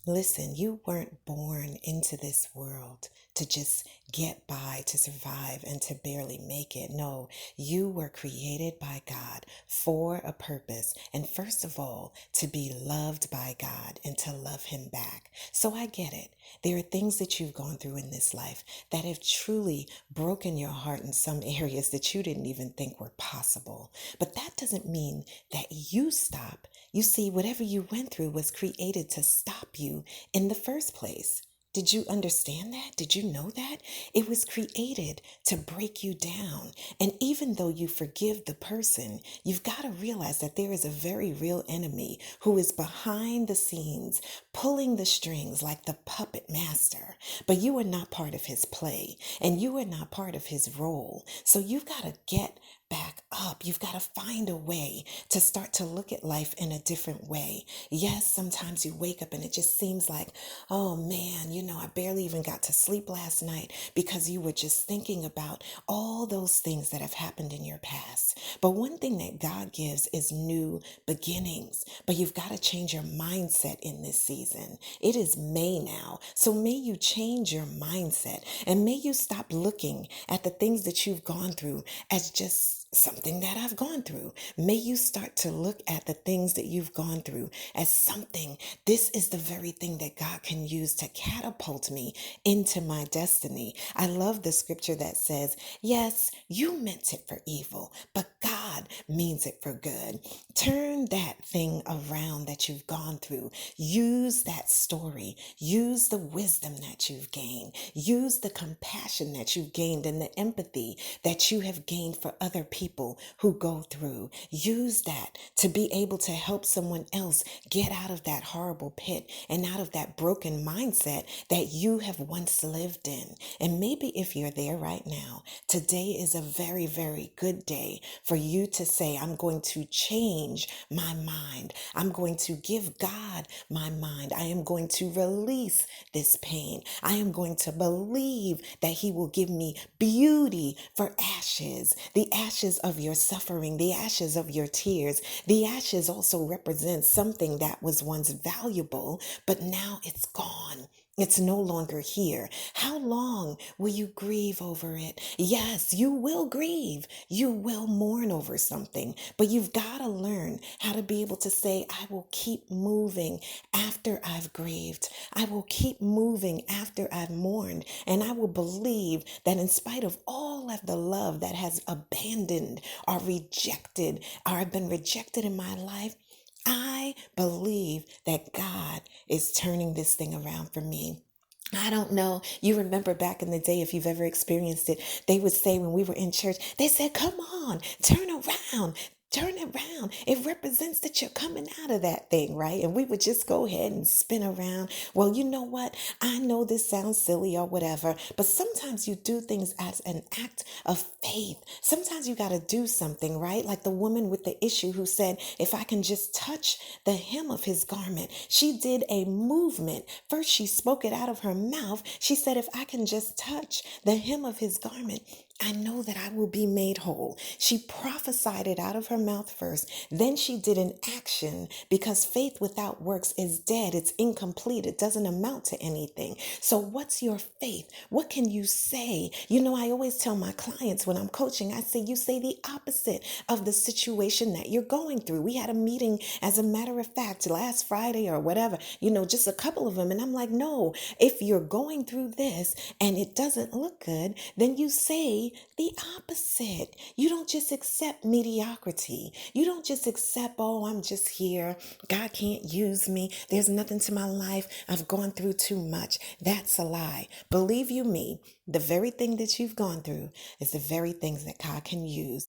Listen, you weren't born into this world to just get by, to survive, and to barely make it. No, you were created by God for a purpose. And first of all, to be loved by God and to love Him back. So I get it. There are things that you've gone through in this life that have truly broken your heart in some areas that you didn't even think were possible. But that doesn't mean that you stop. You see, whatever you went through was created to stop you in the first place. Did you understand that? Did you know that? It was created to break you down. And even though you forgive the person, you've got to realize that there is a very real enemy who is behind the scenes, pulling the strings like the puppet master. But you are not part of his play, and you are not part of his role. So you've got to get back up. You've got to find a way to start to look at life in a different way. Yes, sometimes you wake up and it just seems like, oh man, I barely even got to sleep last night because you were just thinking about all those things that have happened in your past. But one thing that God gives is new beginnings. But you've got to change your mindset in this season. It is May now. So may you change your mindset and may you stop looking at the things that you've gone through as just something that I've gone through. May you start to look at the things that you've gone through as something. This is the very thing that God can use to catapult me into my destiny. I love the scripture that says, yes, you meant it for evil, but God means it for good. Turn that thing around that you've gone through. Use that story. Use the wisdom that you've gained. Use the compassion that you've gained and the empathy that you have gained for other people who go through. Use that to be able to help someone else get out of that horrible pit and out of that broken mindset that you have once lived in. And maybe if you're there right now, today is a very, very good day for you to say, I'm going to change my mind. I'm going to give God my mind. I am going to release this pain. I am going to believe that He will give me beauty for ashes, the ashes of your suffering, the ashes of your tears. The ashes also represent something that was once valuable, but now it's gone. It's no longer here. How long will you grieve over it? Yes, you will grieve. You will mourn over something, but you've got to learn how to be able to say, I will keep moving after I've grieved. I will keep moving after I've mourned. And I will believe that in spite of all of the love that has abandoned or rejected or have been rejected in my life, I believe that God is turning this thing around for me. I don't know. You remember back in the day, if you've ever experienced it, they would say when we were in church, they said, come on, turn around. Turn around. It represents that you're coming out of that thing, right? And we would just go ahead and spin around. Well, you know what? I know this sounds silly or whatever, but sometimes you do things as an act of faith. Sometimes you got to do something, right? Like the woman with the issue who said, if I can just touch the hem of his garment, she did a movement. First, she spoke it out of her mouth. She said, if I can just touch the hem of his garment, I know that I will be made whole. She prophesied it out of her mouth first. Then she did an action because faith without works is dead. It's incomplete. It doesn't amount to anything. So what's your faith? What can you say? I always tell my clients when I'm coaching, I say, you say the opposite of the situation that you're going through. We had a meeting, as a matter of fact, last Friday or whatever, just a couple of them. And I'm like, no, if you're going through this and it doesn't look good, then you say the opposite. You don't just accept mediocrity. You don't just accept, oh, I'm just here. God can't use me. There's nothing to my life. I've gone through too much. That's a lie. Believe you me, the very thing that you've gone through is the very things that God can use